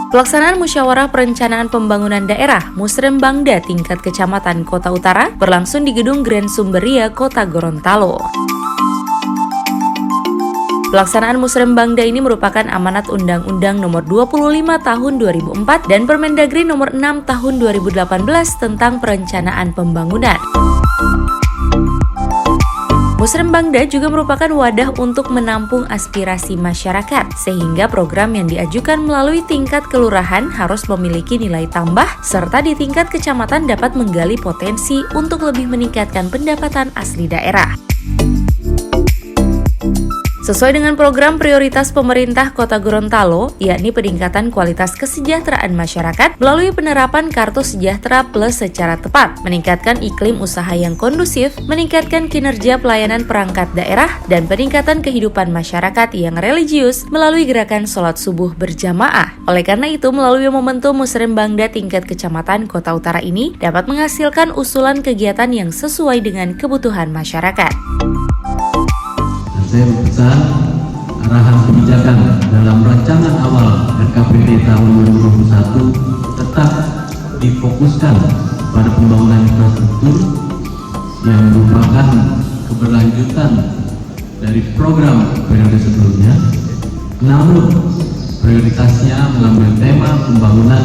Pelaksanaan Musyawarah Perencanaan Pembangunan Daerah Musrembangda tingkat Kecamatan Kota Utara berlangsung di Gedung Grand Sumberia, Kota Gorontalo. Pelaksanaan Musrembangda ini merupakan amanat Undang-Undang Nomor 25 Tahun 2004 dan Permendagri Nomor 6 Tahun 2018 tentang Perencanaan Pembangunan. Musrembangda juga merupakan wadah untuk menampung aspirasi masyarakat, sehingga program yang diajukan melalui tingkat kelurahan harus memiliki nilai tambah, serta di tingkat kecamatan dapat menggali potensi untuk lebih meningkatkan pendapatan asli daerah. Sesuai dengan program prioritas pemerintah Kota Gorontalo, yakni peningkatan kualitas kesejahteraan masyarakat melalui penerapan Kartu Sejahtera Plus secara tepat, meningkatkan iklim usaha yang kondusif, meningkatkan kinerja pelayanan perangkat daerah, dan peningkatan kehidupan masyarakat yang religius melalui gerakan sholat subuh berjamaah. Oleh karena itu, melalui momentum Musrembangda tingkat Kecamatan Kota Utara ini dapat menghasilkan usulan kegiatan yang sesuai dengan kebutuhan masyarakat. Saya berpesan arahan kebijakan dalam rancangan awal RKPD tahun 2021 tetap difokuskan pada pembangunan infrastruktur yang merupakan keberlanjutan dari program periode sebelumnya, namun prioritasnya mengambil tema pembangunan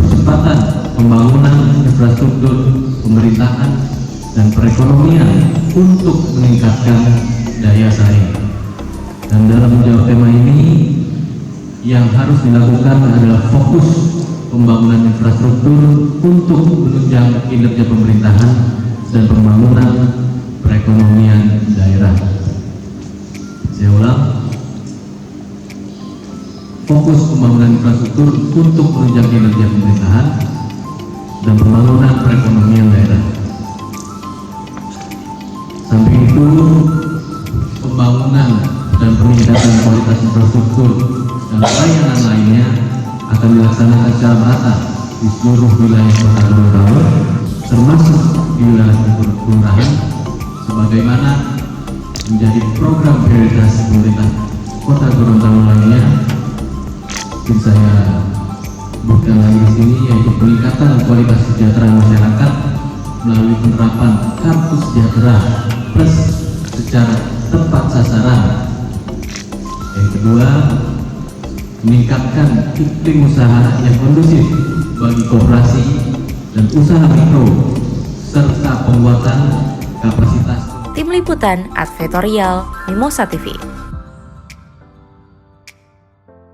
percepatan pembangunan infrastruktur pemerintahan dan perekonomian untuk meningkatkan daya saing. Dan dalam menjawab tema ini, yang harus dilakukan adalah fokus pembangunan infrastruktur untuk menunjang kinerja pemerintahan dan pembangunan perekonomian daerah. Saya ulang, fokus pembangunan infrastruktur untuk menunjang kinerja pemerintahan dan pembangunan perekonomian daerah. Samping itu, pembangunan dan peningkatan kualitas infrastruktur dan layanan lainnya akan dilaksanakan secara merata di seluruh wilayah Kota Gorontalo, termasuk di wilayah kelurahan, sebagaimana menjadi program prioritas pemerintah Kota Gorontalo lainnya. Mungkin saya bukan lagi di sini, yaitu peningkatan kualitas kesejahteraan masyarakat melalui penerapan Kartu Sejahtera Plus secara tepat sasaran. Yang kedua, meningkatkan iklim usaha yang kondusif bagi koperasi dan usaha mikro serta penguatan kapasitas. Tim Liputan Advertorial Mimosa TV.